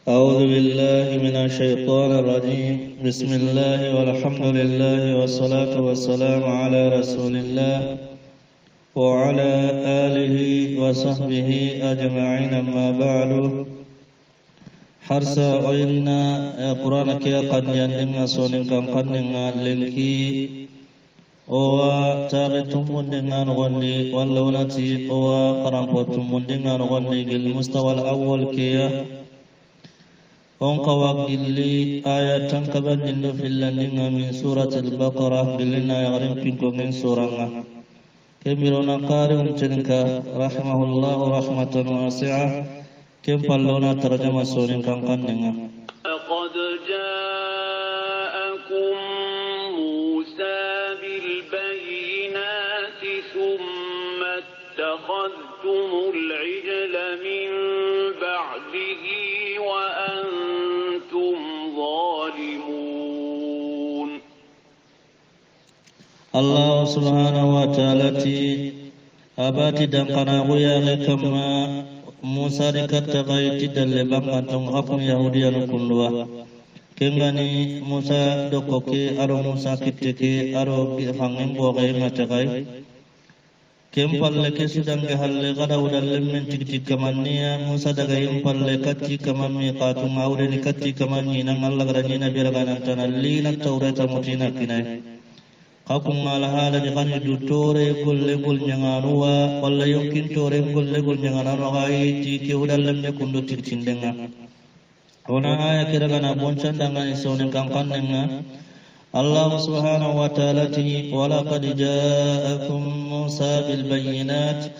أعوذ بالله من الشيطان الرجيم. بسم الله والحمد لله والصلاة والسلام على رسول الله وعلى آله وصحبه أجمعين. أما بعد، حرصا وإنا قرآنك قد يندم سونين كان قد لنكي owa taxe tummundenga noxondi walla wonati owa xaranko tummundenga noxondi gel mustawa al awwal keya on kawa gilli aya tankabandinno fillandinga min surat al baqara gillina yaxarin pinkongen suranga kembirona qari umtenka rahimahullahu rahmatan wasi'a kem pallona tarjama sonin kankannenga لقد جاءكم موسى بالبينات ثم اتخذتم العجل من بعده وأنتم ظالمون. الله سبحانه وتعالى abati dankana goyaxe kamma musa di katta xayti dalle banganton xafun yahudiyanu kunduwa kengani musa dokko ke aro musa kitte ke aro fangen boxe ngate xay ken palle ke sudange halle xadawudallen men tigti kamanniya musa daga yin palle katti kaman miqatun awreni katti kaman ñinan allah gara ñina biraganantana lina tawreta mutina kinay kakun alhala di kani du tore golle gol nyanganuwa walla yonkin tore golle gol nyanganano hayi ti ke udalle me kundo tirtindenga ona aya kiragana boncandanga ni sonen kankannenga Allah subhanahu wa ta'ala ti wala qad ja'akum Musa bil bayyinat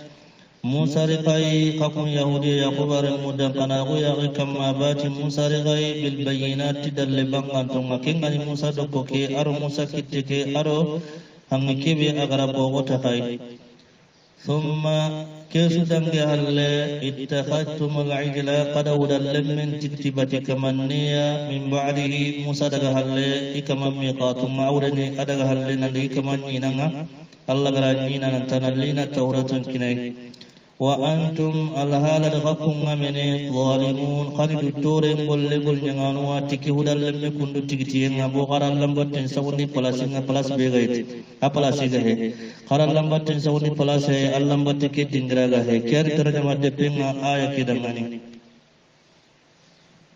Musa riqai kakun yahudi yaqubar mudan kana goya kamma bati Musa riqai bil bayyinat dalle banganton ngakengani Musa dokkoke aro Musa kitteke aro hangikebe agara bogota hay thumma kesu dange halle ittakhadtum al-ijla qad udallam min tiktibati kamanniya min ba'dihi Musa daga halle ikamam miqatum awrani adaga halle nandi kamanni nanga Allah garani nan tanallina tawratan kinai wa antum alhala dakum amene zalimun qad dutore golle gol nyanganu watiki hudalle me kundu tigiti ngabo qaral lambaten sawni palasinga palas begait apalasi gahe qaral lambaten sawni palase allambate ke dingraga he ker tarjama de penga aya kidangani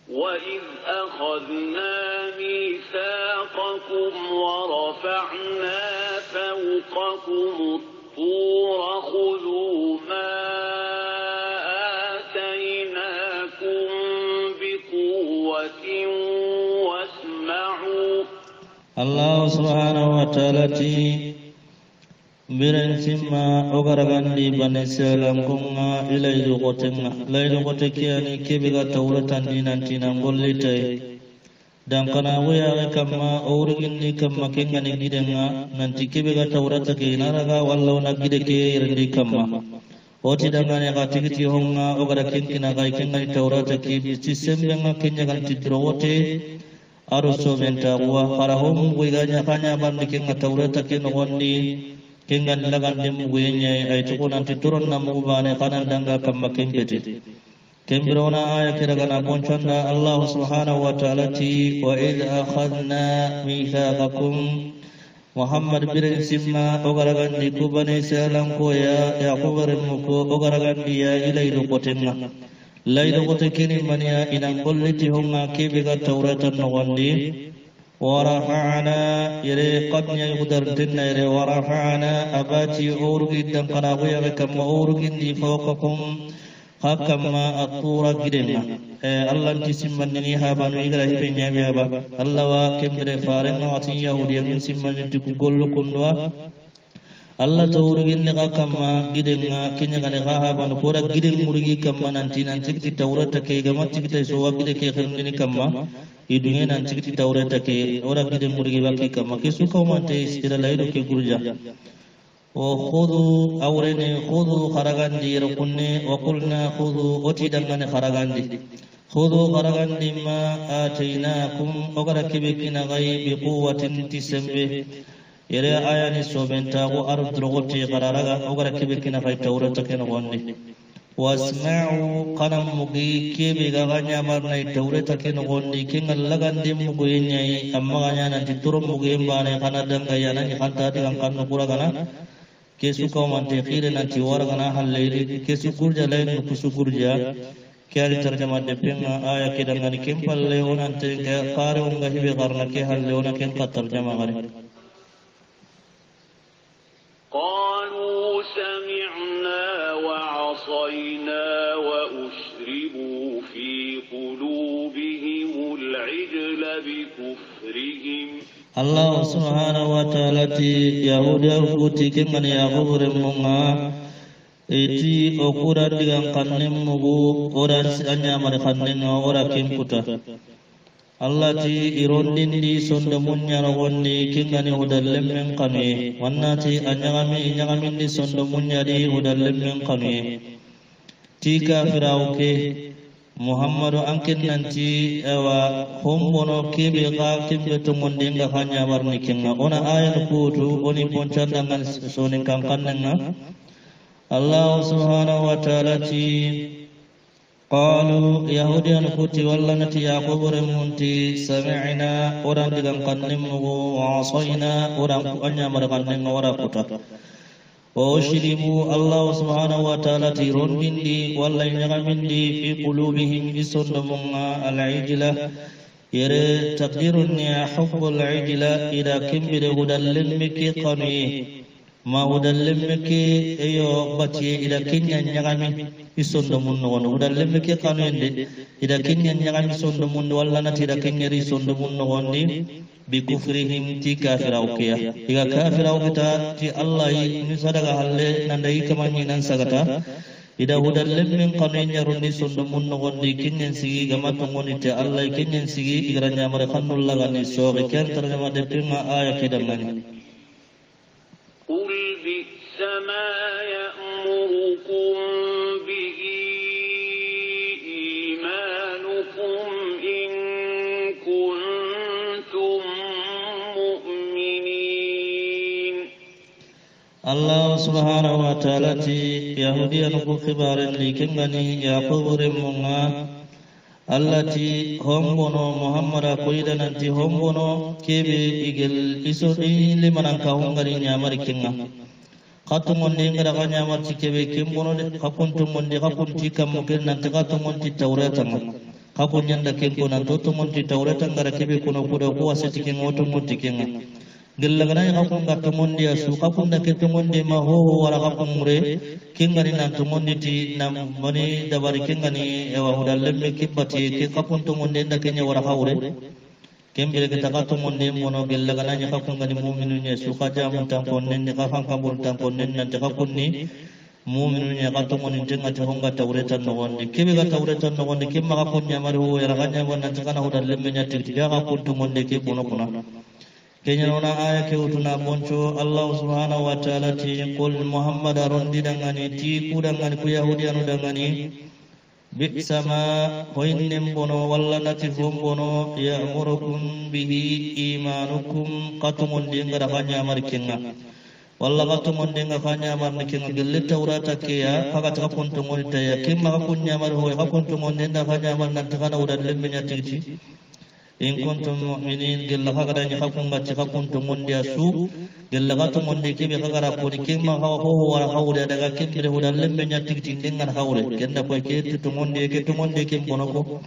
wa id akhadna mithaqakum wa rafa'na fawqakum الطور خذوا ما آتيناكم بقوة واسمعوا. الله سبحانه وتعالى biren simma ogaragandi baneselam kunga ilaydu gotenga laydu gotekiyani kebiga tawratan dinantina ngollitay dankana woyaxe kamma owurginni kamma kengani gidenga nanti kebiga tawrata ke inaraga walla wona gide ke yerendi kamma oti dangane xa tigiti honga ogara kenkina xay kengani tawrata ke ti sembenga kenñaganti dorowote aro sobentaxuwa xara ho muguiga ñaxañabandi kenga tawrata ke noxondi kengani lagande muguye ñayi ay tuxunanti toronna mugu bane xanan danga kamma kenbeti kembirona aya kiragana bonchanda Allah subhanahu wa ta'ala ti wa id akhadna mithaqakum Muhammad birin simma ogaragandi kubane salam ko ya yaqubar muko ogaragandi ya ilaydu qotenga laydu qotekini mania inan qolliti honga kebiga tawratan nogondi wa rafa'na yare qadnya yudartinna yare wa rafa'na abati urgi dan kana goya kam urgindi fawqakum hakama atura gidenga Allah tisimmanni habanu igara hibe nyami haba Allah wa kemre farenga watin yahudiya min simmanni tiku gollo kundwa Allah tawrugin hakama gidenga kenya gane habanu kora giden murgi kamma nanti tikti tawrata ke gama tikti so wabide ke khirni kamma idunge nan tikti tawrata ke ora giden murgi bakki kamma ke su kawmante istira laydo ke gurja وخذوا أورني خذوا خرجاندي ركني وقلنا خذوا أتيدنا خرجاندي خذوا خرجاندي ما آتيناكم أغرك بكنا غي بقوة تسمه يرى آيان سوبنتا وأرد رغتي قرارا أغرك بكنا في التوراة كنغني wasma'u qanam mugi kebe ga ganya marna tawreta ken gondi ken allagan dim mugi nyai amma ganya nan tituro mugi mbane kana danga yana ni kanta digan kan kura kana kesu ko man te khire nan ti wara kana halleeli kesu kurja lain kusu kurja kyari tarjama de penga aya kidangan ken palle onan te qare unga hibe karna ke halle onan ken ka tarjama gare قالوا سمعنا وعصينا وأشربوا في قلوبهم العجل بكفرهم الله سبحانه وتعالى يهود الفوتي كمن يغفر منها iti okura digan kannem mugu ora anya mari kannen ora kimputa Allah ti irondindi sonda munya rawonni kingani hudallem men kanu wannati anyagami ni sonda munya di hudallem men kanu ti kafirauke Muhammadu ankin nanti ewa hombono kibe ka kimbe to mondinga hanya warni kinga ona ayan kutu oni poncan dengan sonin kankanna Allah subhanahu wa ta'ala ti qalu yahudiyan kuti wallanati yaqub remunti sami'na orang digang kannimu wa asayna orang anya markannin ora kuta wa ushribu Allah subhanahu wa ta'ala ti rondindi wallai nyagamindi fi qulubihim isunnamunga al-ijla yere taqdirun ya hubbul ijla ila kimbire hudallin miki qani ma hudallin miki ayo bati ila kinya nyagami isondo munno wono hudallin miki kanu ende ila kinya nyagami sondo munno walla nati ila kinya ri sondo munno wondi bi kufrihim ti kafiraukiya iga kafiraukita ti Allah ni sadaga halle nandai kamanyi nan sagata ida hudallin min kanu nyarundi sondo munno wondi kinya sigi gamato ngoni te Allah kinya sigi igranya mare kannulla gani so be ken tarjama de pinga aya kidamani قل بئس ما يأمركم به إيمانكم إن كنتم مؤمنين الله سبحانه وتعالى يهوديا نكو خبار لكنني يعقوب رمنا التي هم بنو محمد قيدا ننتي هم بنو كيبي إجل إسودي لمن أنكهم غري نعمر كنا خاتمون دي غرا نعمر كيبي كيم بنو خاتمون دي خاتم كم ممكن ننتي خاتمون دي توراة خاتم يندا كيم كنا توتمون دي توراة غرا كيبي كنا كودا قواسة كيم وتمون دي كنا gellagana khapun ga tumondi asu khapun da ke tumondi ma ho wara khapun mure kingani nan tumondi ti nam mani dabari kingani ewa hudalle me kibati ke khapun tumondi da kenya wara haure kembele ke taka tumondi mono gellagana nya khapun ga ni mu'minu nya su khaja mun tampon nen ka fan kabul tampon nen nan ta khapun ni mu'minu nya ka tumondi tenga ta honga tawretan no wondi kebe ga tawretan no wondi kimma khapun nya mari ho yara ganya wonna takana hudalle me nya ti ga khapun tumondi ke bono kuna kenya nona aya ke utuna bonco Allah subhanahu wa ta'ala ti qul Muhammad rondi dangani ti ku dangani ku yahudi anu dangani bi'sama hoinnem bono walla nati bono ya'murukum bihi imanukum qatumun dingara fanya markinga walla qatumun dinga fanya markinga gelle tawrata ke ya fakat kapun tumul taya kimma kapun nyamar ho kapun tumul dinga fanya mar nan takana udan lemmenya tigi in kuntum mu'minin gella kagara ni hakun bacci hakun to mondi asu gella gato mondi kibe kagara ko ni kimma hawa ho wara hawde daga kimbire hudan lembe nyatti tindengan hawre kenda ko ke to mondi kim bono ko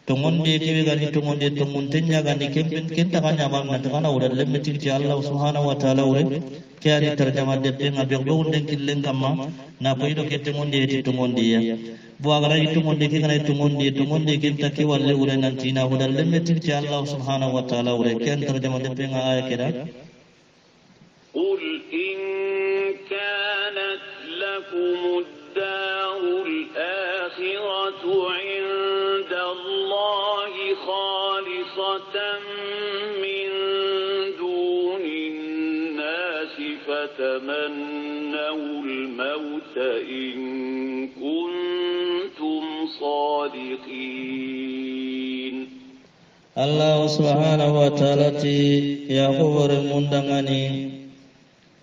to mondi kibe gani to mondi to muntenya gani kimben kenta kanya bang na kana udan lembe tinci Allah subhanahu wa ta'ala ure kaya tarjama de penga be gowden killen kamma na ko ido ke to mondi ya buagara itu monde ke kana itu monde ke take walle ure nan tina hudal lemme tirti Allah subhanahu wa ta'ala ure ken tarjama de penga aya kira qul in kanat lakum ad-darul akhiratu 'inda Allah khalisatan min dunin nas fatamannaw al-maut in صادقين الله سبحانه وتعالى يقول مندغني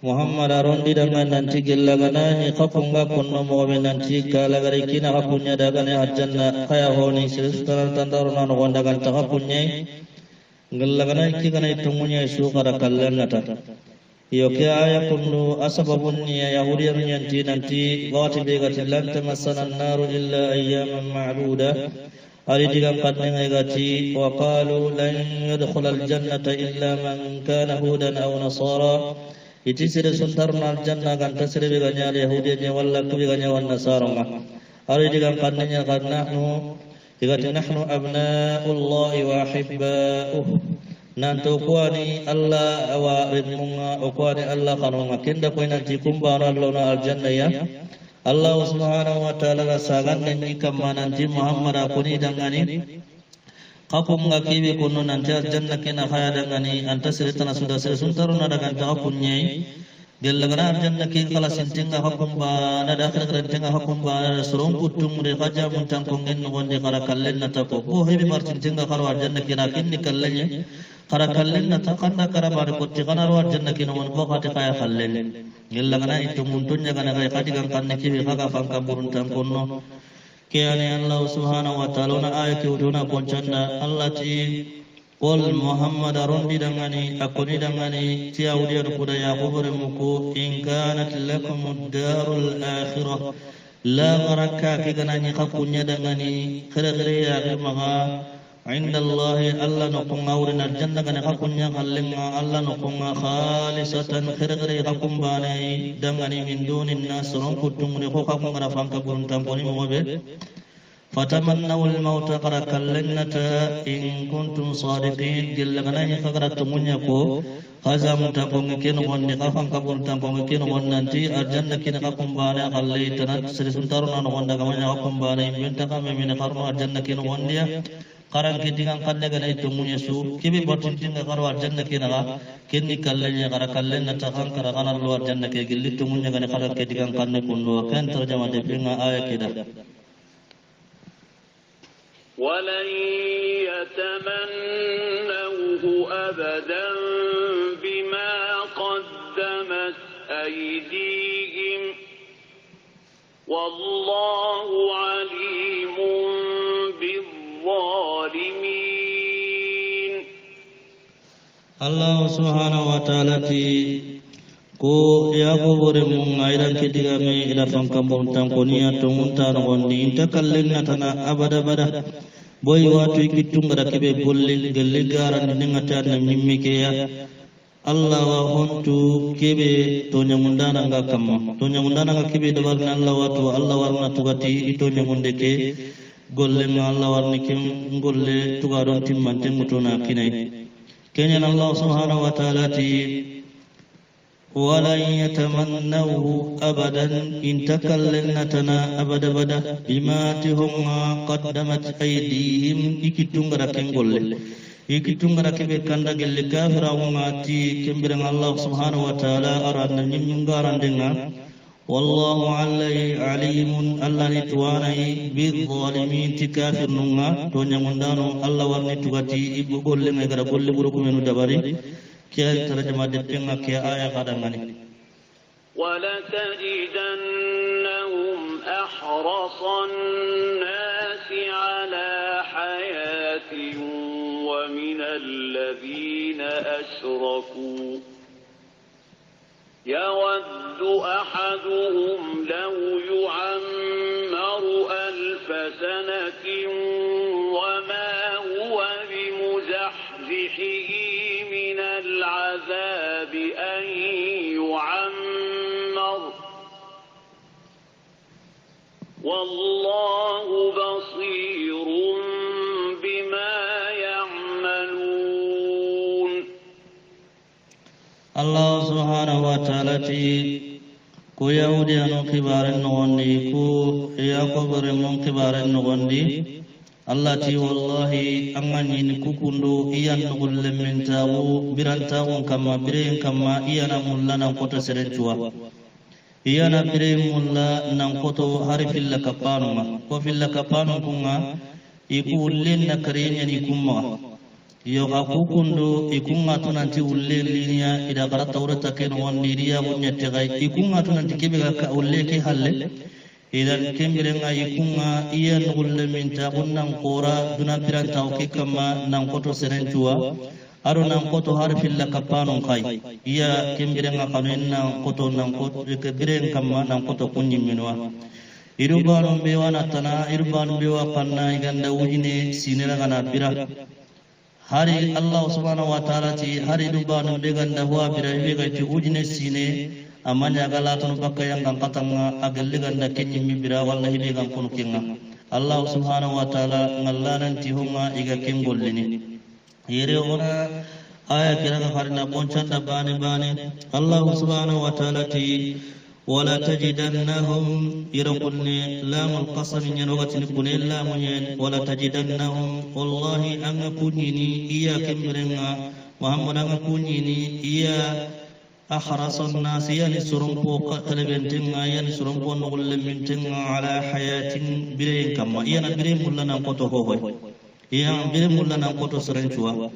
Muhammad arondi dengan nanti gillagana kapunga kunno mobe nanti kalagari kina kapunya dagane hajjanna kaya honi siristara tandaruna no gondagan takapunya gillagana kigana itumunya isu kara kallanata yo ke aya kunnu asbabunni yahudiyan nanti wati begati lan tamassana an-naru illa ayyaman ma'duda ari digan kadne gati wa qalu lan yadkhula al-jannata illa man kana hudan aw nasara iti sire suntarna al-janna ganta sire beganya yahudiyan walla kubeganya wan nasara ari digan kadne nahnu digati nahnu abna'ullahi wa ahibba'uhu nanto kuani Allah wa ridmunga kuani Allah kanunga kenda ko nanti kumbara lona aljanna ya Allah subhanahu wa ta'ala sagan ni kamma nanti Muhammad akuni dangani kapunga kibe kunu nanti aljanna kena khaya dangani anta siritana sudah suntaruna daga takunyai gelagana aljanna kin kala sintinga hakumba na dakhil rentenga hakumba surum putum re kaja muntang kongen ngonde kara kallen na tako ko hebi martinga karo aljanna kina kinni kallenye kara kallen na takanda kara bar kotti kana ro aljanna kina mon ko khati kaya kallen gelagana itu muntunya kana kaya kadi kan kanne kibi kaga fangka buruntan konno kiyane Allah subhanahu wa ta'ala na ayati uduna poncanda Allah ti qul Muhammad arundi dangani akuni dangani ti audiya kuda yaqubur muku in kanat lakum ad-darul akhirah la maraka kiganani kapunya dangani khere ya maga inda Allah Allah nukum awrina janna kana kapunya kallenga Allah nukum khalisatan khere kakum banai dangani min dunin nas ron kutum ne ko kakum ngara fangka burun tamponi mobe فتمنوا الموت قرا كلنتا إن كنتم صادقين جل غناي فقرا تمنيكو خزام تقوم كين غن قفن قبول تقوم كين غن ننتي الجنة كين قفن بانا قلي تنات سرسنترنا غن دغمنا قفن بانا بنت قام من قرن الجنة كين غن ديا قران كديغان قد غناي تمنيسو كيبي بوتين قرو الجنة كين غا كين كلني قرا كلنتا خان قرا غن الجنة كي جل تمنيا غن قرا كديغان قد كن وكان ترجمه دبنا آية كده ولن يتمنوه أبدا بما قدمت أيديهم والله عليم بالظالمين الله سبحانه وتعالى ko yaqubure mun ngairan kidigame ila fankambon tankoniya to muntan gondi intakallen natana abada bada boy watu ikitungara kebe bolle gelle garan ningata na mimmike ya Allah wa hontu kebe to nyamundana nga kamma to nyamundana nga kebe dabarna Allah watu Allah warna tugati ito nyamunde ke golle ma Allah warni kim golle tugaron timmante mutuna kinai kenya Allah subhanahu wa ta'ala ti ولن يتمنوه أبدا إن تكلنتنا أبدا بدا بما تهم قدمت أيديهم إكتم ركن قل إكتم ركن بكند قل كافر وماتي كمبرن الله سبحانه وتعالى أرادنا نمغارن دنا والله عليم الله نتواني بالظالمين تكافر نغا تونيا مندانو الله ورني تغتي إبو قل لنغر قل بركم منو دباري كيف ترجمة دبنا كي آية قدمني ولتجدنهم أحرص الناس على حياة ومن الذين أشركوا يود أحدهم لو يعمر 1000 سنة وما هو بمزحزحه من العذاب أن يعمر والله بصير بما يعملون الله سبحانه وتعالى ko yahudiyano kibaren nogondi ko yakobore mon kibaren nogondi Allah ti wallahi angani kukundo iyan nugulle mentawu birantawu kama biren kama iyana mulla nan koto serentuwa iyana biren mulla nan koto hari filla kapanu ma ko filla kapanu kunga iku ullen na karenya ni kumma yo akukundu ikunga tunanti ulle linya ida gara tawrata ken wonni riya munya tegay ikunga tunanti kebe ka ulle ke halle idan kembirenga ikunga iya nugulle minta kunnan qora duna piran tawke kama nan koto serentua aro nan koto harfilla kapanon kai iya kembirenga kamen nan koto ke biren kama nan koto kunyin minwa irubanu bewana tana irubanu bewa panna iganda wujine sinira kana bira hari Allah subhanahu wa ta'ala ti hari dubanu beganda huwa bira bega ti wujine sine amanya galatun bakka yang katanga agalli ganda kenyi mibira wallahi be gan kunu kenga Allah subhanahu wa ta'ala ngallanan ti hunga iga kengollini yere ona aya kiraga harina boncanda bane Allah subhanahu wa ta'ala ti ولا تجدنهم يرقن لام القسم ينوغتن كن لام ولا تجدنهم والله أن كنيني إيا كمرنا محمد أن كنيني إيا أحرص الناس يعني سرمبو قلبنتنا يعني سرمبو نغل منتنا على حياة برين كما إيانا برين ملنا نقطه هو إيانا برين ملنا نقطه سرنشوا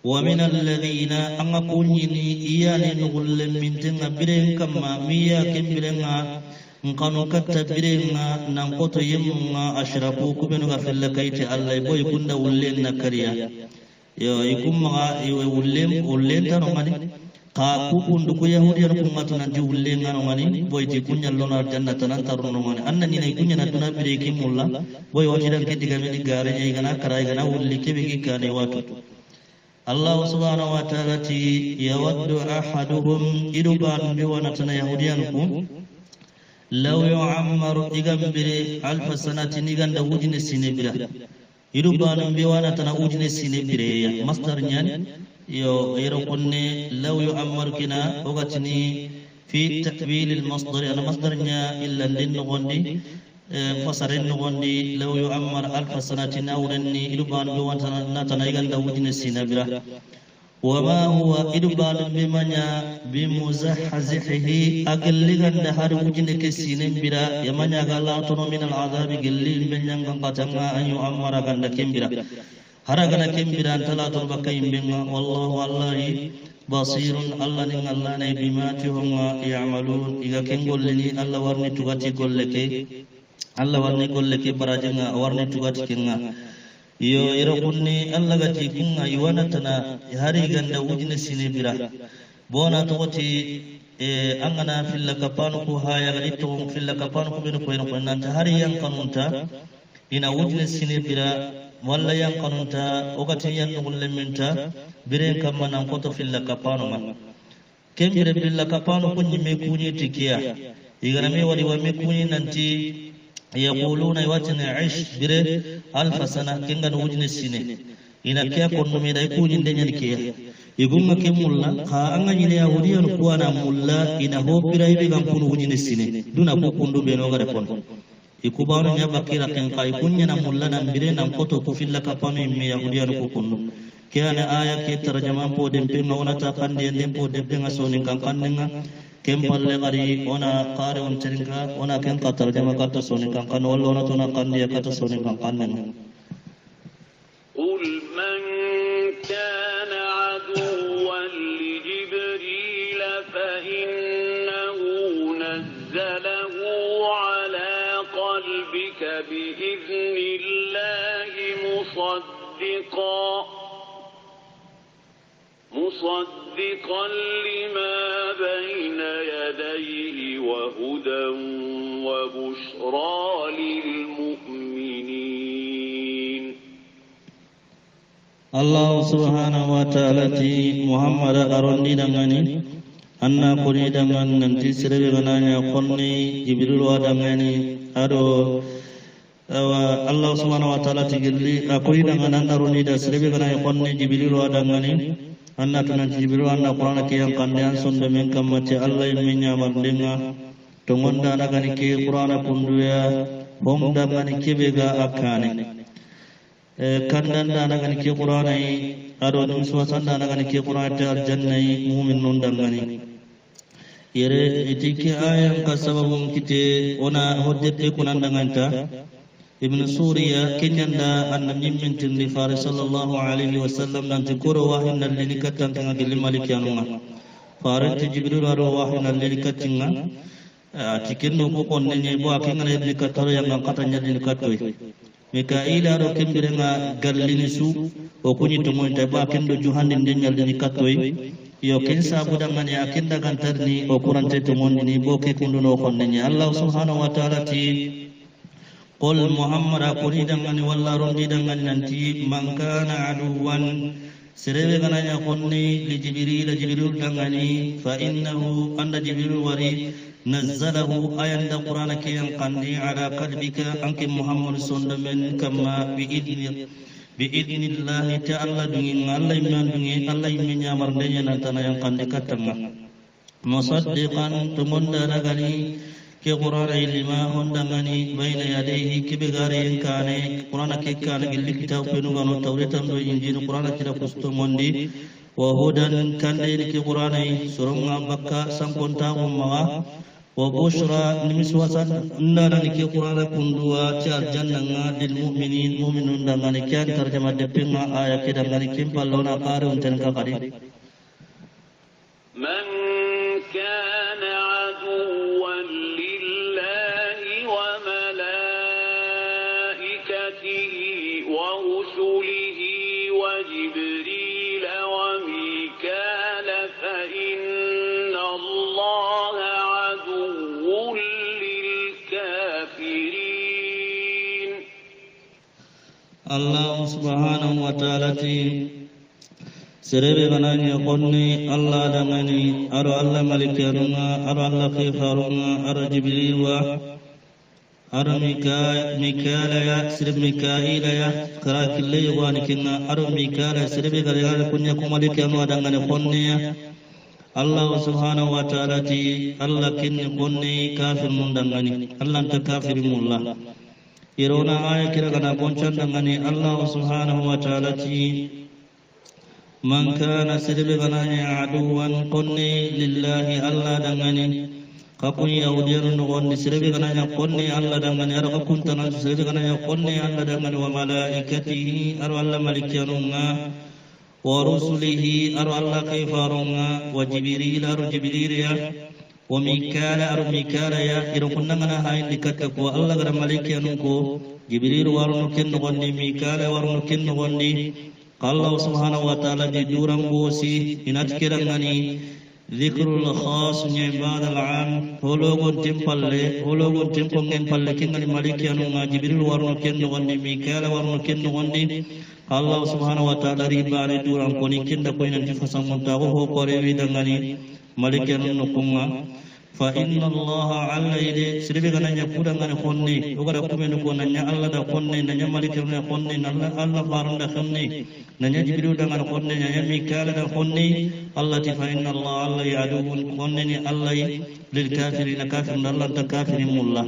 ومن الذين أنقونيني إياني نقول من تنا برين كما ميا كبرنا نقانو كتا برنا ننقط يمنا أشرفوا كبنوا في اللكيت الله يبو يكون ولين نكريا يكون ما ولين ترماني ka kukundu ko yahudiyar kumatu nan juulle ngano ngani boy ti kunya lona jannata nan taruno ngani anna ni nay kunya na duna bire ki mulla boy wati dan ke diga mi gare nyai gana karai gana wulli ke bi kane watu Allah subhanahu wa ta'ala ti yawaddu ahaduhum iduban bi wanatana yahudiyan kum law yu'ammaru igambire alf sanatin iganda wujine sinebira iduban bi wanatana wujine sinebire masdar nyan yo غير قلنا لو يعمر كنا وقتني في تقبيل المصدر أنا مصدرنا إلا لن غندي فصرن غندي لو يعمر ألف سنة نورني إلبان بوانتنا تنايغان دوجن السنابرة وما هو إلبان بمنيا بمزحزحه أقلغان دهار وجن كسينبرة يمنيا غالاتنا من العذاب قليل من ينغن قتنا أن يعمر غند كمبرة haragana kembiran talatul bakaim benga wallahu wallahi basirun allah ning allah nay bima tuhuma ya'malun iga kengolleni allah warni tugati golleke allah warni golleke barajenga warni tugati kenga yo ira kunni allah gati kunga iwana tana hari ganda wujine sinibira bona togoti angana filla kapanu ko haya gadi to filla kapanu ko ben ko nan hari yang kanunta ina wujine sinibira walla yang kanunta ogati yan nugulle minta biren kamma nan koto filla kapano ma kembire billa kapano kunni me kunyi tikiya igana me wadi wa me kunyi nanti yaquluna watina aish bire alf sana kenga no wujine sine ina kya konno me dai kunyi denyan kiya igunga kemulla ka anga nyine yahudiyan kuwana mulla ina hopira ibe gam kunu wujine sine duna ko kundu be no gare kon ikubanu nya bakira ken kai kunya na mulla na bire na koto ko filla kapano imme yahudiyan ko kunnu kiana aya ke tarjama po dempe ngona ta pande dempo dempe ngasoni kan kannga kempalle gari ona qare on teringa ona ken ka tarjama ka to soni kan kan wallo na to na kan dia ka to soni kan kannga qul man kana aduwwan li jibril fa innahu nazzalahu ala قلبك بإذن الله مصدقا لما بين يديه وهدى وبشرى للمؤمنين الله سبحانه وتعالى محمد أروني دماني أنا كوني دمان ننتي سربي غنانيا قلني جبريل ودماني أدو Allah subhanahu wa ta'ala tigilli akoi dengan anda roni da srebe kana yakonni jibril wa dangani anna tunan jibril anna qur'ana ke yang kandian sonde men kamate Allah iminya mandenga tongonda nagani ke qur'ana punduya bom dangani ke bega akane kandanda nagani ke qur'ana yi ado dum suwasanda nagani ke qur'ana ta aljanna yi mu'min non dangani yere itiki ayam ka sababum kite ona hoddete kunan danganta ibn Suriya kenyanda an nyimmin tindi fare sallallahu alaihi wasallam nan tikoro wahin nan lilikatan tanga gilli malikiyanunga fare ti Jibril aro wahin nan lilikatinga tikinno ko konne nye bo akinga lilikataro yang angkatanya lilikatoi Mikail aro kimbirenga gallini su o kunyi tumo inta ba kendo juhandi ndenyal lilikatoi yo ken sabu dangane akinda gantarni o kurante tumondi ni bo ke kunduno konne nye Allah subhanahu wa ta'ala ti Qul Muhammad akuni dangane walla rondi dangane nanti man kana aduwan serebe gananya konni li Jibril dangane fa innahu anda Jibril wari nazzalahu ayanda Qur'ana ke yang kandi ala qalbika anki Muhammad sondamen kama bi idnillahi ta'ala dungin Allah iman dungin Allah iman nyamardenya nantana yang kandi katanga musaddiqan tumonda ragani ke Qur'ana ilma hondangani baina yadayhi kibigari yankane Qur'ana ke kana gilli kitab penu gano tawretan do injil Qur'ana kira kusto mondi wa hudan kande ke Qur'ana surunga bakka sangkonta umma wa bushra nimiswasan ndana ke Qur'ana kundua cal jannanga lil mu'minun dangani kyan tarjama depinga aya ke dangani kimpallona qari unten ka qari man kana aduwan ورسله وجبريل وميكال فإن الله عدو للكافرين الله سبحانه وتعالى سربي غناني يقولني الله دمني أرى الله ملك يرنا أرى الله كيف يرنا أرى جبريل أرى ميكال يا سرب ميكائيل يا كراك اللي يوانكنا أرى ميكال سرب غريال كنيا كمالك يرنا دمني قلني الله سبحانه وتعالى الله كني قلني كافر من دمني الله أنت كافر من الله يرونا آية كرا غنا بونشان دمني الله سبحانه وتعالى من كان سرب غناني عدوا قلني لله الله دمني kakun yahudiyan nugon sirbi gananya qonni alla dangane ara kakun tanan sirbi gananya qonni alla dangane wa malaikatihi ar alla malikiyanunga wa rusulihi ar alla kayfarunga wa jibril ar jibril ya wa mikala ar mikala ya irukunna ngana hain dikatta ko alla gara malikiyanunko jibril warunu ken nugonni mikala warunu ken nugonni Allah subhanahu wa ta'ala di durang bosi inat kirangani ذكر الخاص بعد العام هلوغون تمبالي هلوغون تمبونغن بالي كينغني مالك يانوغا جبريل ورنو كين نغني ميكال ورنو كين نغني الله سبحانه وتعالى ريباني دوران كوني كين دا كوين انتي فسامونتاغو هو قريبي دنغني مالك يانو نكونغا فإن الله على يدي سربي غنا نيكودا غنا خوني وغدا كومن كو نانيا الله دا خوني نانيا مالك يانو خوني نالا الله فارن دا خوني نانيا جبريل دا غنا خوني نانيا ميكال دا خوني الله فإن الله الله يعدو خوني الله للكافرين كافر الله تكافر مولا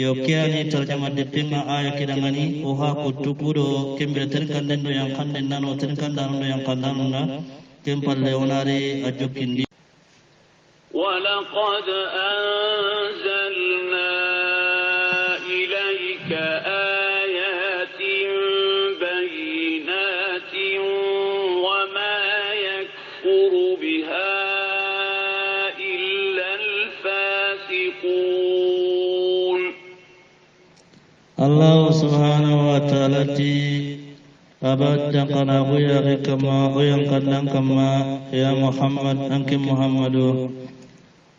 yo kiani tarjama de pima aya kidangani oha kutukuro kembere terkanden do yang kanden nano terkandano do yang kandano na kempalle onare ajokindi ولقد أنزلنا إليك آيات بينات وما يكفر بها إلا الفاسقون الله سبحانه وتعالى abad kana buya kama oyang kadang kama ya Muhammad anki Muhammadu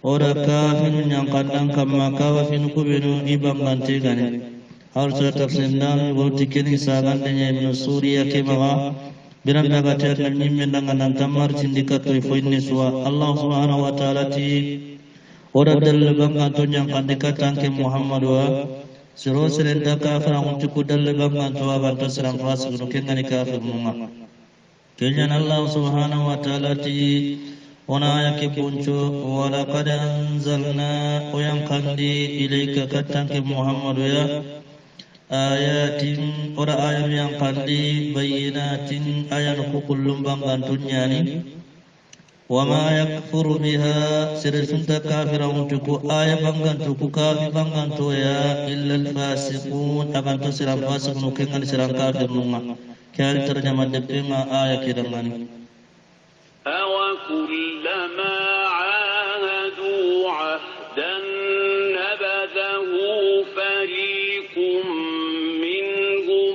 ora kafin yang kadang kama kawafin kubinu ibang gantigani harus tafsir dan boltikini sagandanya Ibn Suriya kemawa biram daga terna nyimme dengan tamar sindikat ifoinni suwa Allah subhanahu wa ta'ala ti ora dal bang yang kandikat anki Muhammadu siro serenda kafir ang cukup dalam bangga tua bantu serang fasik nukengan kafir munga. Kenyan Allah subhanahu wa ta'ala ti ona ayat puncu wala qad anzalna yang kandi ilaika katang ke Muhammad ya ayatin ora ayat yang kandi bayinatin ayat kullum bangga tunnya ni وما يكفر بها سرسنت كافر وانتكو آية بانغانتكو كافي بانغانتو يا إلا الفاسقون أغانتو سران فاسقون وكيغان سران كافر نوما كان ترجمة دبنا آية كرماني أَوَكُلَّمَا عَاهَدُوا عَهْدًا نَبَذَهُ فَرِيقٌ مِّنْهُمْ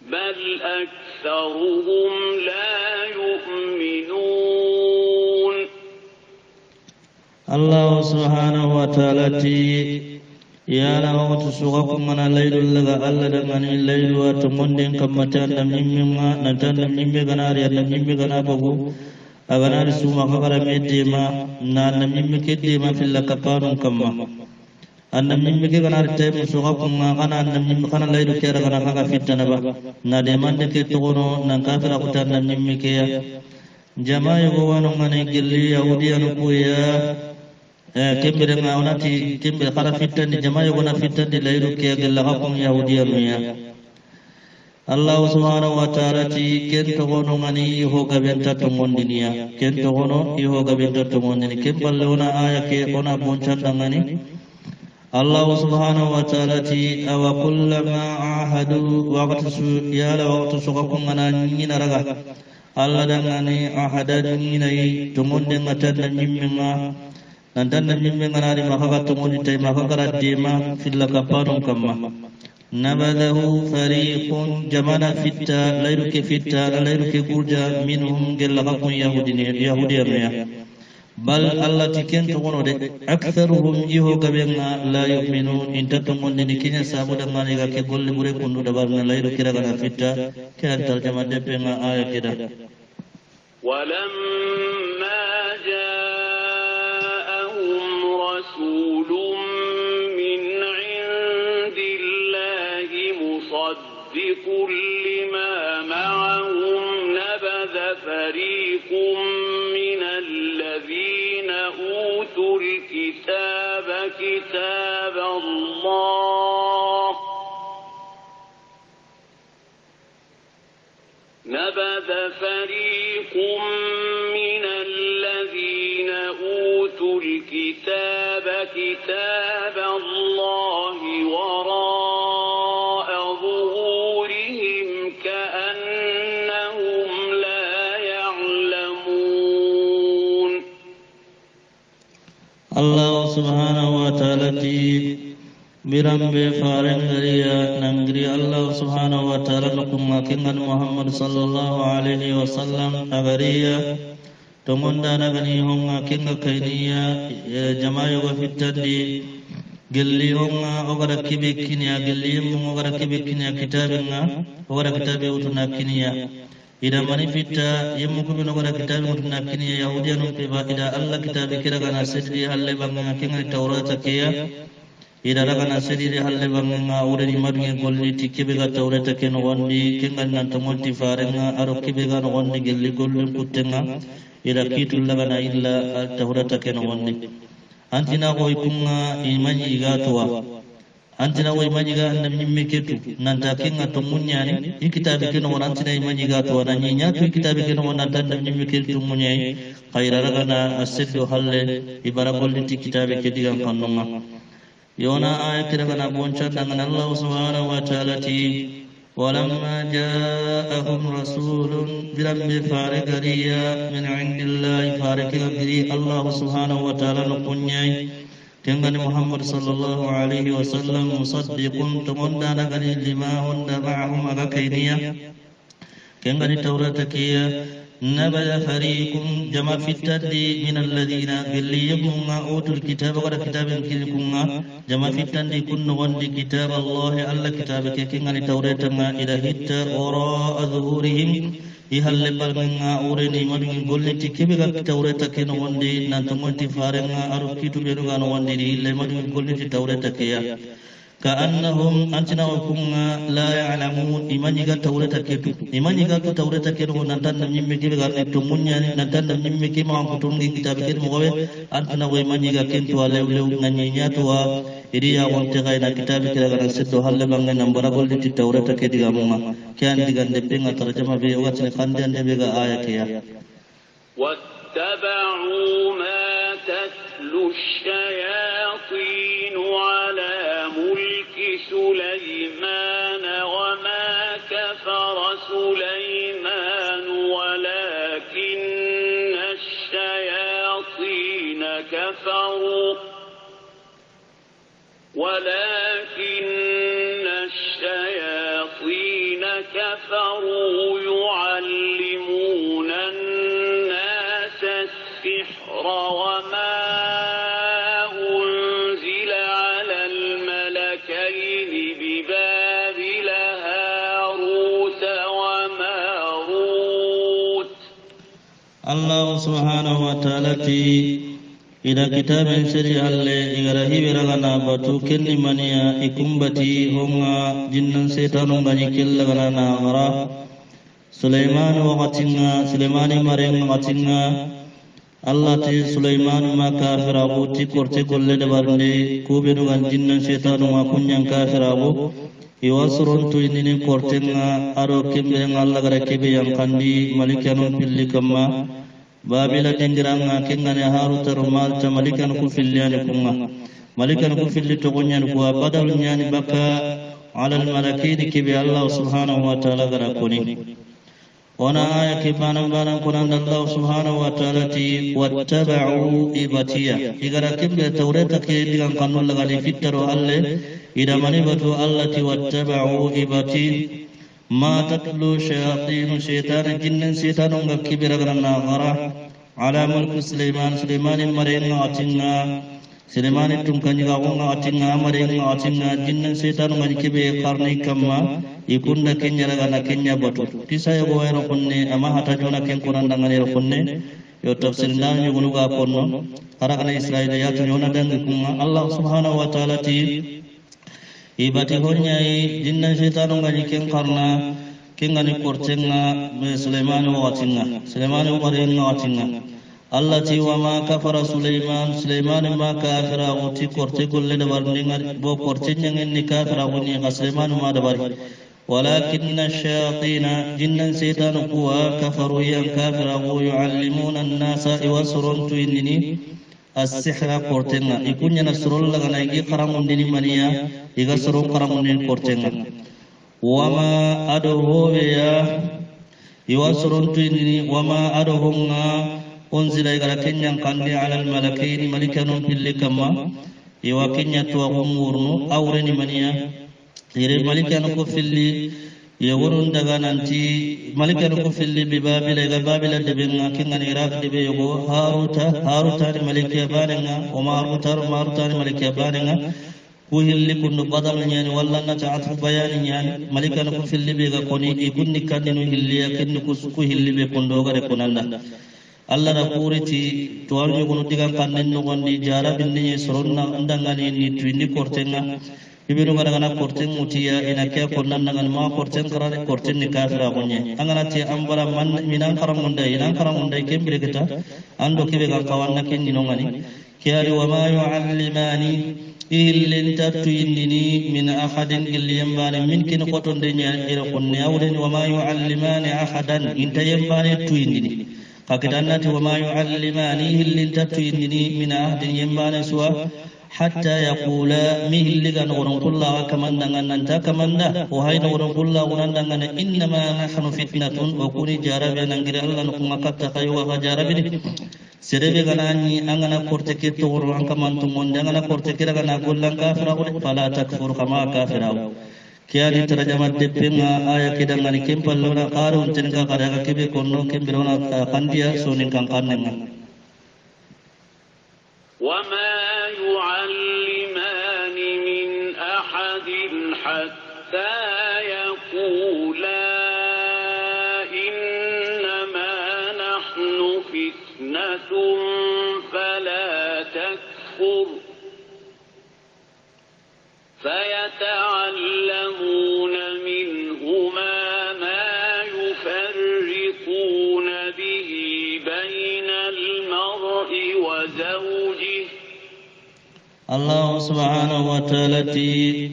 بَلْ أَكْثَرُهُمْ لَا يُؤْمِنُونَ الله سبحانه وتعالى يا لهم تسوقكم من الليل لغا ألا دمني الليل واتمندين كما تانا مما نتانا مما غنار يانا مما غنابه أغنار سوما خبر ميديما نانا مما كديما في اللكبان كما أن مما غنار تيم سوقكم غنا أن مما غنا الليل كيرا غنا خاقا في التنبا نادمان دكي تغنو ننكافر أقتانا مما كيا جماع يغوانو غني قلي يهوديا نقويا kembere nga onati kembere khara fitandi jama yogona fitandi layru ke gella hakum yahudiya miya Allah subhanahu wa ta'ala ti ken to gono ngani ho gabenta to mondiniya ken to gono ho gabenta to mondini kemballe ona aya ke ona bonchanda ngani Allah subhanahu wa ta'ala ti awa kullama ahadu waqtu ya la waqtu suqakum ngana nyina raga Allah dangani ahadan nyinai to monde ngatan nyimma nandanna mimme nganari makaka tumuni tay makakara dima filla kaparun kamma nabadahu fariqun jamana fitta layru ke fitta layru ke kurja minhum gellakakun yahudiya bal Allah tiken to wono de aktharuhum iho gabenga la yu'minun intatum ni kinya sabu da mani ga ke golle bure kundu da barna layru kira kana fitta ke tarjama de penga aya kida walamma رسول من عند الله مصدق لما معهم نبذ فريق من الذين أوتوا الكتاب كتاب الله نبذ فريق من الذين أوتوا الكتاب كتاب الله وراء ظهورهم كأنهم لا يعلمون الله سبحانه وتعالى birambe farengariya nangri Allah subhanahu wa ta'ala nukum makingan Muhammad sallallahu alaihi wasallam agariya tomonda nagani honga kinga kainiya jamayo wa fitadi gelli honga ogara kibe kinya gelli ogara kibe kinya kitabinga ogara kitabe utuna kinya ida mani fitta yemmu ko ogara kitabe utuna kinya yahudiya no pe ba ida Allah kitabe kira kana sedri halle banga kinga tawrata kiya ida ragana sedire halle banga ureni madunge golli tikebe ga tawrata ken wondi kinga nan to monti farenga aro kibe ga no wondi gelli golli kuttenga ida kitul lagana illa tawrata ken wondi antina ko ikunga imani igatuwa antina ko imani ga nan mimme ketu nan ta kinga to munyani ikitabe ken won antina imani igatuwa nan nya to ikitabe ken won nan tan mimme ketu munyai khaira ragana asiddu halle ibara golli tikitabe ke digan kannonga يونا آية كربنا بونشا دعنا الله سبحانه وتعالى ولما جاءهم رسول برب فارق ريا من عند الله فارق ري الله سبحانه وتعالى نقنيا تنغني محمد صلى الله عليه وسلم مصدق تمندنا غني لما هند معهم أغاكينيا كنغني توراة كيا نبذ فريق جمع في التدي من الذين اللي يبنون أوتوا الكتاب ولا كتاب كلكم جمع في التدي كن غندي كتاب الله ألا كتابك كنغني توراة ما إلى هت وراء ظهورهم يهل بالغنا أورني مدن قلتي كبيرة توراة كن غندي نانتمون تفارنا أركيتو بيرغان غندي إلا مدن قلتي توراة كيا كأنهم أنتنا وكنا لا يعلمون إيمان يقال تورة كتو إيمان يقال تورة كتو نتان نمي كي بقال نتمنيا نتان نمي كي ما أنكتون كتاب كتو مغوي أنتنا وإيمان يقال كنتو لو لو نانيا توا إريا وانتغاي كتاب كتو غنا ستو حل بانغ نمبر قول دي تورة كتو غاما كان دي غن دبين ترجمة في وقت نخاندين دي بقى آية كيا واتبعوا ما تتلو الشياطين على ملك سليمان وما كفر سليمان ولكن الشياطين كفروا يعلمون الناس السحر وما أنزل على الملكين ببابل هاروت وماروت. الله سبحانه وتعالى ida kitaben seri alle igara hibiragana batu kenni maniya ikumbati honga jinnan setanu ngani killa gana nagara Sulaiman waqatinga Sulaimani maren waqatinga Allah ti Sulaiman ma kafiragu ti korte golle de barne kubenu gan jinnan setanu ma kunyan kafiragu iwasrun tu inini kortenga aro kembe Allah gara kebe yang kandi malikanun pilli kamma babila dengiranga kengane haruta rumalta malikan ku fillani kunga malikan ku filli to gonyan ku badal nyani baka ala al malakin kibi Allah subhanahu wa ta'ala gara koni ona aya kibana bana kunan Allah subhanahu wa ta'ala ti wattaba'u ibatiya igara kibbe tawreta ke digan kanul lagali fittaro alle ida mani batu Allah ti wattaba'u ibati ما تتلو شياطين شيطان جن شيطان كبير غرنا غرا على ملك سليمان مرين عتنا سليمان تمكن يغون عتنا مرين عتنا جن شيطان كبير قرني كما يكون لكن يرغنا كنيا بطل تسا يغوير كني أما حتى جونا كن قرآن دعاني كني يتفسر لنا يغنوغا كنو قرآن إسرائيليات يونا دعاني الله سبحانه وتعالى ibati honyai jinna shaytanu ngani ken karna kengani kortenga Sulaiman marenga watinga Allah ti wa ma kafara Sulaiman ma kafira uti korte golle da barninga bo kortenya ngeni kafira woni Sulaiman ma da bari walakinna shayatina jinna shaytanu kuwa kafaru ya kafira wa yuallimuna an-nasa iwasrun tuinini as-sihra kortenga ikunya nasrul lagana igi qaramundini maniya iga suru qaramundini kortenga wama adohu ya iwasrun tuinini wama adohunga unzila igara kenyang kandi ala al-malakaini malikanun pilli kama iwa kenya tuwa umurnu awreni maniya ire malikanu ko filli yawurun daga nanti malikan ko filli bi babila ga babila de benga kengani iraq de be yogo haruta ni malikiya banenga o maruta ni malikiya banenga ku hilli kundu badal nyani walla na ta'at bayani nyani malikan ko filli be ga koni ikunni kandinu hilli yakinni ku hilli be kondo ga de konanda Allah na kuriti to arjo kunu digan kannen no gondi jara binni soronna ndangani ni twindi kortenga ibinu gara korten mutiya ina kya konnan nangan ma korten karane korten ni kafira gonye angana ti ambara man minan karamunda kembire kita ando kibe ga kawanna ken ninongani kiyari wa ma yu'allimani illin tatuyindini min ahadin illiyambani min kin qotonde nya ira konne awden wa ma yu'allimani ahadan intayambani tuyindini kakidannati wa ma yu'allimani illin tatuyindini min ahadin yambani suwa hatta yaqula mihilligan urun kulla kaman dangan nanta kamanda wa hayna urun kulla unan dangan innama nahnu fitnatun wa kuni jarabe nangira Allah nukum akatta kayu wa jarabe serebe ganani angana korte ke to urun kaman tumonde angana korte kira gana gollan kafira ko fala takfur kama kafira kiyani tarjama depenga aya kidangani kempallona qarun tenga kadaga kebe konno kembirona kandia sonin kan kannenga وما يعلمان من أحد حتى يقولا إنما نحن فتنة فلا تكفر فيتعلمون منهما ما يفرقون به بين المرء وزوجه الله سبحانه وتعالى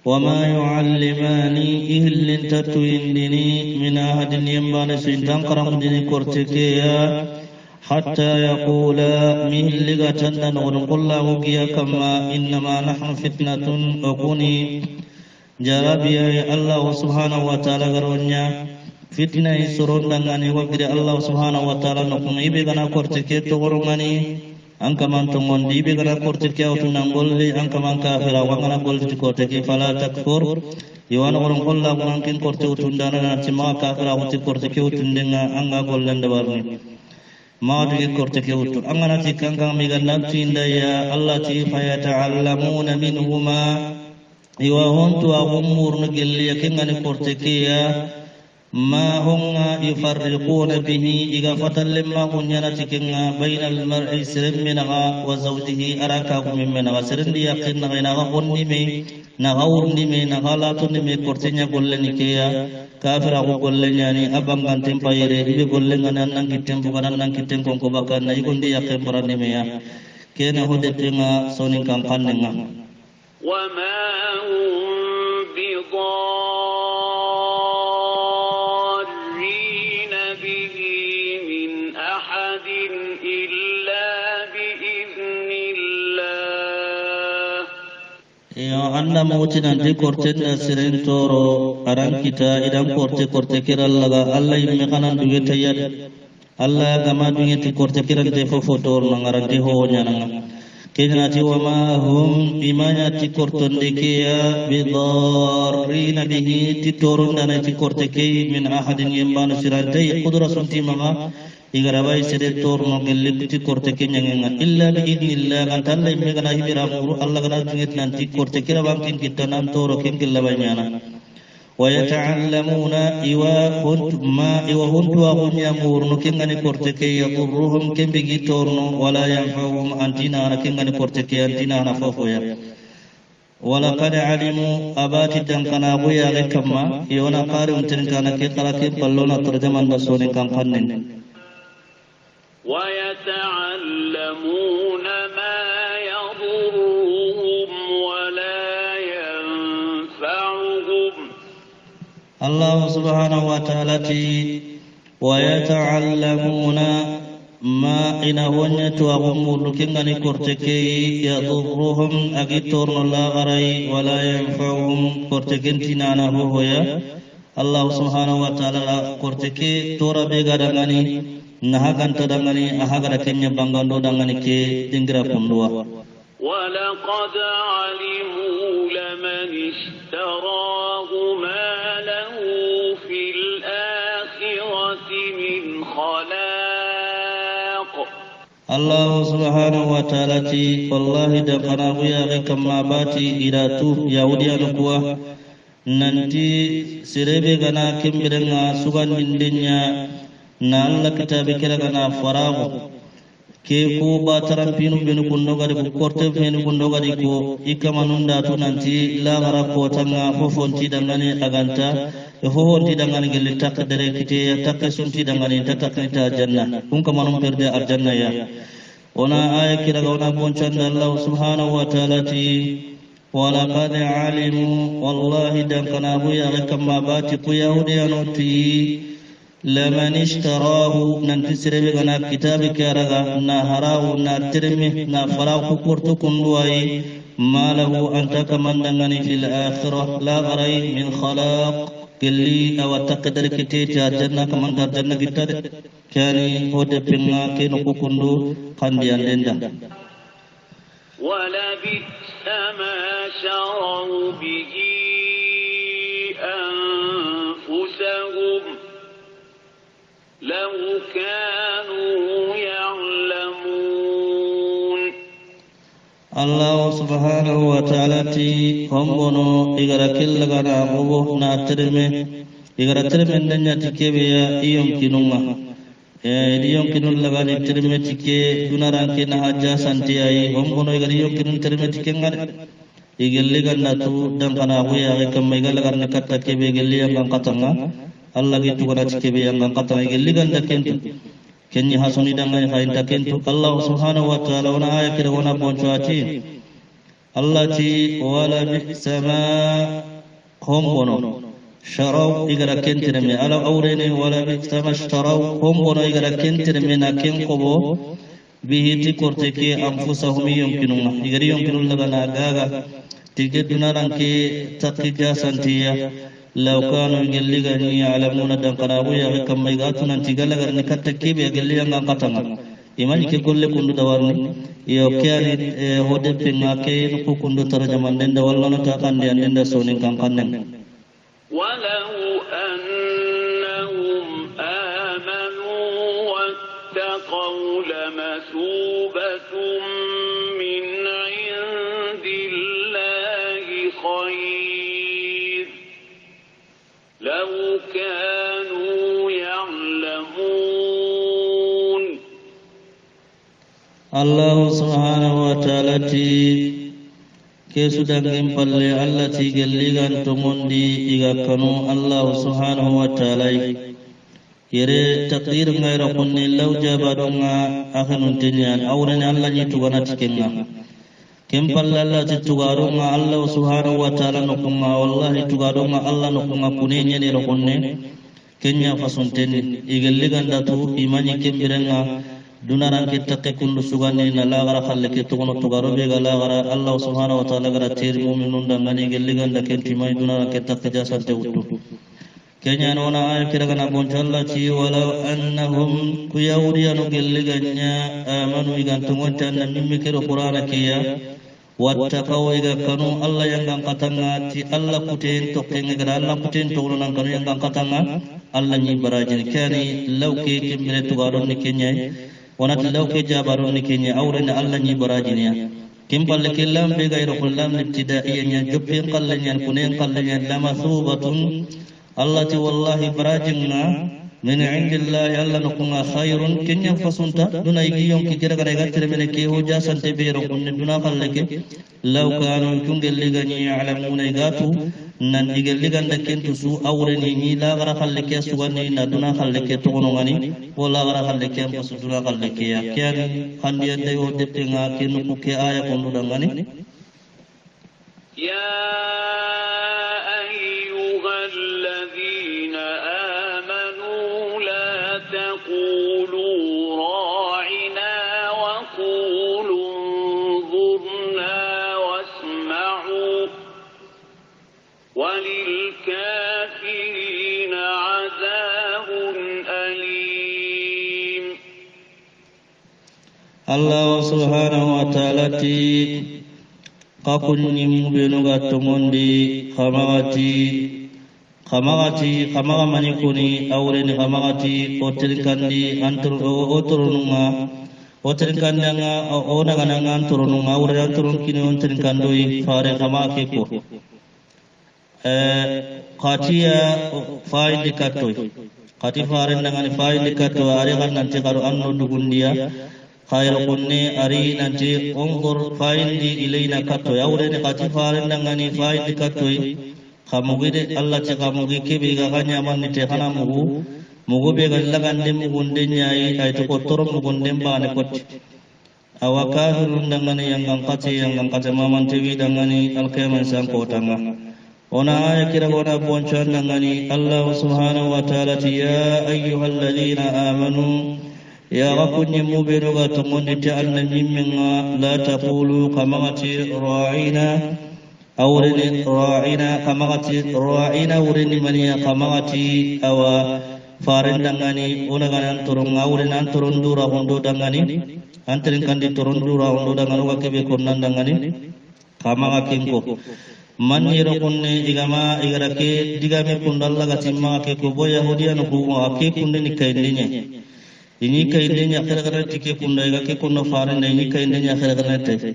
وما يعلمان إهل تتويندني من أحد ينبال سيدان قرم ديني كورتكيا حتى يقول من لغتنا ونقول له كما إنما نحن فتنة أكوني جرابي الله سبحانه وتعالى غرونيا فتنة يسرون دعاني وقدر الله سبحانه وتعالى نقوم إبغنا كورتكي تغرماني أنك من تمون إبغنا كورتكي أو تنقولي أنك من كافر وأنا قلت كورتكي فلا تكفر يوانا ورن قل الله ممكن كورتكي تندانا نتما كافر أو تكورتكي تندنا أنك قلن دبارني ما تكي كورتكي وتو أنك نتكن كان ميغنا تندايا الله تي فيتعلمون منهما يوهون تو أغمور نقل يكن كورتكي ما هم يفرقون به إذا فتل لما كنينا تكنا بين المرء سرم منها وزوجه أراكاكم منها سرم يقين نغا قنمي نغا ورنمي نغا لاتنمي كورتينيا قلني كيا كافر أقو قلني يعني أبام غانتين بايري إبي قلني نانان كتن بغنان نان كتن كونكو باكا نايكون دي يقين برانمي كينا هدتنا سونين كان قننا وما هم anda mauti nanti korten siren toro aran kita idam korte kiral laga Allah imme kanan duwe tayad Allah gama duwe ti korte kiral te fo fotor nangaran te ho nyananga kena ti wama hum imanya ti korton dekiya bidarrina bihi ti torun dana ti korte ke min ahadin yambanu sirante qudra sunti mama igarabai sede torno gelle ti korte ke nyangenga illa bi idnillah kan talla imme kana hibira muru Allah kana dunget nanti korte kira bankin kita nan toro ken gella banyana wa yata'allamuna iwa huntu wa hum yamurnu ken ngani korte ke yadurruhum ken bigi torno wala yanfa'uhum antina ken ngani korte ke antina na fofoya wala qad alimu abati dan kana buya kama yona qarim tin kana ke kala ke pallona tarjaman da sonin kan pannen ويتعلمون ما يضرهم ولا ينفعهم الله سبحانه وتعالى ويتعلمون ما إنهن توغم لكنني كورتكي يضرهم أكتور لا غري ولا ينفعهم كورتكين تنانا هو الله سبحانه وتعالى كورتكي تورا بيغادغاني nahagan tadangani ahagara kenya bangando dangani ke dingra pundua ولقد علموا لمن اشتراه ما له في الآخرة من خلاق الله سبحانه وتعالى والله دقنا ويا كما باتي إلى توب يهوديا نقوى nanti sirebe gana kembirenga sugan dindinya na Allah kitabe kira kana farago ke ko bataram pinu benu kundo gadi ko korte benu kundo gadi ko ikamanunda to nanti la gara ko tanga fofonti dangane aganta e fofonti dangane gelle takka dere kite takka sunti dangane takka ta janna kun kamanum perde arjanna ya ona aya kira gona bonchanda Allah subhanahu wa ta'ala ti wala qad alimu wallahi dan kana bu ya kama bati ku yahudiyan ti لمن اشتراه ننتسر بغنا كتابك رغا نهراه نترمه نفراه كورتكم لواي ما له أنت كمن دنغني في الآخرة لا غري من خلاق كلي أو تقدر كتيت جنة كمن جنة كتير كاني هود بنا كنو كندو قنديان دندا ولبئس ما شروا به أنفسهم لو كانوا يعلمون الله سبحانه وتعالى هم بنو إغرا كل غنا غبو ناترمه إغرا ترمه ننيا تكيبيا يمكننا يمكن لغاني ترمه تكي دوناران كنا حاجة سانتياي هم بنو إغرا يمكن ترمه تكي غنا إغلي غنا تو دم كنا أبويا كم إغلي غنا كتا كيبي إغلي غنا كتنا Allah gitu kana cikebe yang ngangkat ngai ganda kentu kenni hasuni dangan fainta kentu Allah subhanahu wa ta'ala wana aya kira wana boncho ati Allah ti wala bisama hombono sharaw igara kentire me ala awrene wala bi sama sharaw hombono igara kentire me na ken qobo bihi ti korte ke anfusahum yumkinuna igari yumkinul laga na gaga tige dunaran ke taqija santiya law kanu gelligani ya'lamuna dan qarabu ya kam mai gatunan tigala garni kattake be gelliya ngan katanga imani ke golle kundu dawarni yo kyani hode pinga ke ko kundu tarjaman den da wallana ta kan den da sonin kan kannen ولو أنهم آمنوا واتقوا لمثوبة من عند الله خير لو كانوا يعلمون الله سبحانه وتعالى kesudan palle Allah ti gelligan to mondi iga kanu Allah subhanahu wa ta'ala yere taqdir ngaira kunni law jabadunga akhanun tinyan awran Allah ni tugana tikenga kem palle Allah ti tugarunga Allah subhanahu wa ta'ala nukunga wallahi tugarunga Allah nukunga kunenya ni rokunne kenya fasunten igelligan datu imani kembirenga dunaran kita ke kundu sugani na lagara khalle ke tugono tugaro be ga lagara Allah subhanahu wa ta'ala gara teri mu'minun da ngani gelligan da ken timay dunaran ke takka jasante uttu kenya nona ay kiraga na bonjalla ci wala annahum kuyawriyanu gelliganya amanu igantu ngonta na mimmi kero qur'ana kiya wattaqaw iga kanu Allah yang angkatanga ti Allah kutin to kenga gara Allah kutin to nan kanu yang angkatanga Allah ni barajin kani lawke kemre tugaro ni kenya onati lawke jabaron ni kenya awrena Allah ni barajiniya kimpalle killam be gayro kullam ibtidaiyan jubbin qallan kunen qallan lama thubatun Allah ti wallahi barajinna min indillahi Allah nukunga khairun kenya fasunta duna igiyon ki jira gara gatere mele ke ho jasante be ro kunne duna khalleke law kanu kungelligani ya'lamuna igatu nan igelliganda kentu su awreni ni la gara khalleke sugani na duna khalleke to gono ngani wala gara khalleke am fasu duna khalleke ya kyan khandiya de o deptenga kenu ku ke aya kondu dangani ya وللكافرين عذاب أليم الله سبحانه وتعالى قاكن يمبنغا تموندي خمغتي منيكوني أورين خمغتي أوتركاندي أوترنغا أوتركاندي أونغانا أنترنغا أورين أنترنكيني أنتركاندوي فاري خماكيكو qatiya faidi kattoy qati faren nangani faidi katto ari kan nanti karo anno dugundia khairu kunni ari nanti ongur faidi ilaina katto yawrene qati faren nangani faidi kattoy khamugide Allah ci khamugi kebe ga kanya manni te khana mugu be ga lagande mugunde nyai ay to kottoro mugunde bane kotti awakahirun nangani yang ngangkati mamanti wi dangani alqiyamah sang kotanga ona aya kira gona boncan nangani Allah subhanahu wa ta'ala ya ayyuhalladhina amanu ya rakunni mubinu ga tumundi ta annabi minna la taqulu kamati ra'ina awrini ra'ina kamati ra'ina awrini maniya kamati awa farin dangani ona ganan turun awrin an turun dura hondo dangani anterin kandi turun dura hondo dangani wa kebe konnan dangani kama kinko maniro kunne igama igarake digame kundalla gatimma ke ko boya hodiya no ko ake kunde ni kaydenya ini kaydenya akhira tike kunda igake kunno farande ini kaydenya akhira te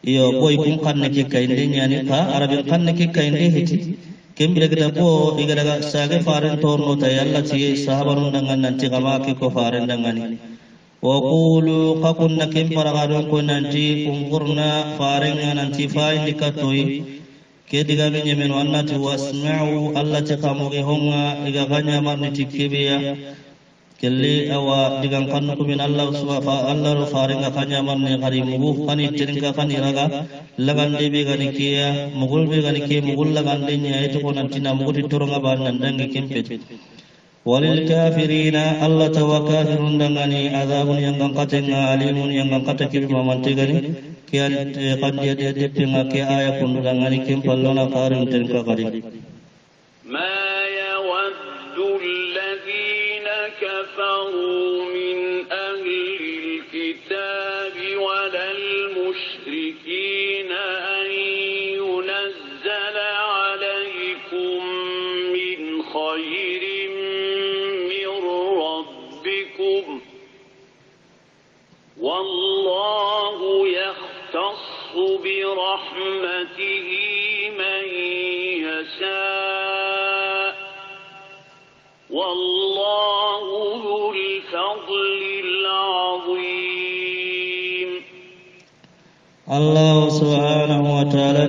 iyo boy kun kanne ke kaydenya ni ka arabin kanne ke kayde heti kembire gida bo igaraga sage faran torno ta yalla ci sahabarun dangan nanti kama ke ko faran dangani wa qulu qakunna kim paragadon ko nanti umurna farenga nanti fa'i likatoi ke diga men yemen wannati wasma'u Allah ta kamuge honga iga ganya marni tikkibiya kelli awa digan kanku min Allah subhanahu Allah ro faringa kanya manne hari mugu kani tiringa kani raga lagande be gani kiya mugul be gani kiya mugul lagande nya itu ko nantina mugu toronga ban nandangi kempet walil kafirina Allah tawakafirun dangani azabun yang katenga alimun yang kataki mamante gani kiya kan dia de pinga kiya aya kundu dangani kempallona farin tiringa kari كفروا من أهل الكتاب ولا المشركين أن ينزل عليكم من خير من ربكم والله يختص برحمته من يشاء والله ذو الفضل العظيم الله سبحانه وتعالى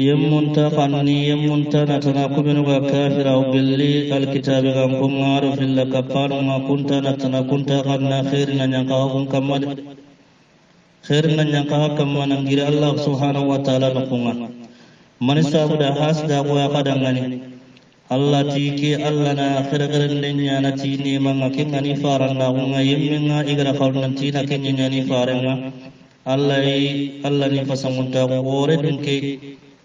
يمنتقني يمنتنا كبنوا كافر أو باللي الكتاب غنكم عارف إلا كفار ما كنت نتنا كنت قدنا خيرنا نقاهم كمد خيرنا نقاهم كما ننجر الله سبحانه وتعالى نقوم من سابدا حاسدا ويقدنغني Allah tiki Allah na akhir-akhir nenya na tini manga kengani faran na hunga yemmenga igara kalnan tina kenya ni farenga Allah ni fasamunta gore dunke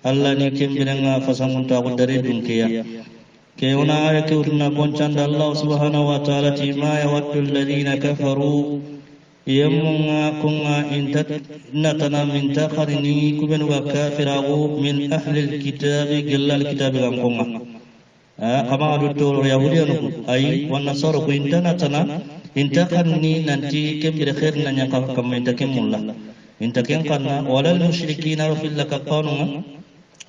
Allah ni kembirenga fasamunta dari dunke ya ke ona ayake urna boncanda Allah subhanahu wa ta'ala ti ma yawaddu alladhina kafaru yemmunga kunga intat natana min takharini kubenu kafiragu min ahli alkitabi gillal kitabi gankunga kama adutto yahudiyanu ay wan nasara ko intana tana intakanni nanti kembere khairna nyaka kam intakemulla intaken kanna walal mushrikina fil lakaqanu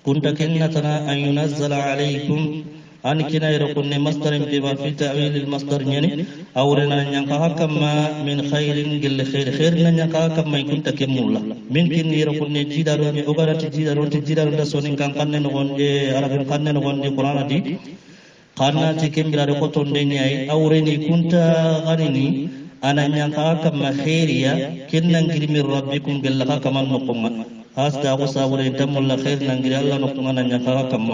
kunta kenna tana an yunazzala alaykum an kina yarakunni masdarin bima fi ta'wil al masdar yani awrena nyaka kam min khairin gil khairna nyaka kam kunta kemulla min kin yarakunni jidaro ni ogarati jidaro da sonin kan kanne no gonde arabin kanne no gonde qur'ana di karena cikin bila koton denyai awreni kunta ganini ananya ka kam khairiya kinnan girmi rabbikum gallaka kaman noquma hasta qasabure tamulla khair nan giri Allah noquma ananya ka kam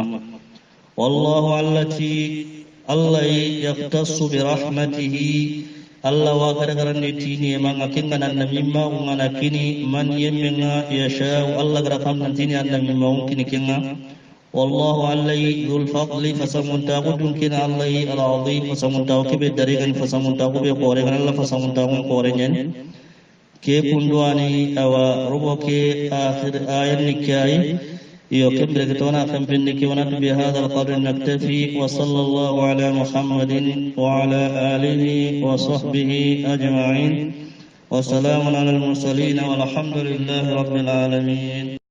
wallahu allati Allah yaftasu bi rahmatihi Allah wa garagaran tini manga kinna nan mimma ungana kini man yemmenga yasha Allah garakam nan tini an mimma ungkini kinna والله علي ذو الفضل فسمنتاغ دنكن الله العظيم فسمنتاغ كبه دريغن فسمنتاغ به قورغن الله فسمنتاغ قورغن كي كندواني او ربك آخر آية نكاي يوكم برغتونا فنبنك ونت بهذا القدر نكتفي وصلى الله على محمد وعلى آله وصحبه أجمعين وسلام على المرسلين والحمد لله رب العالمين.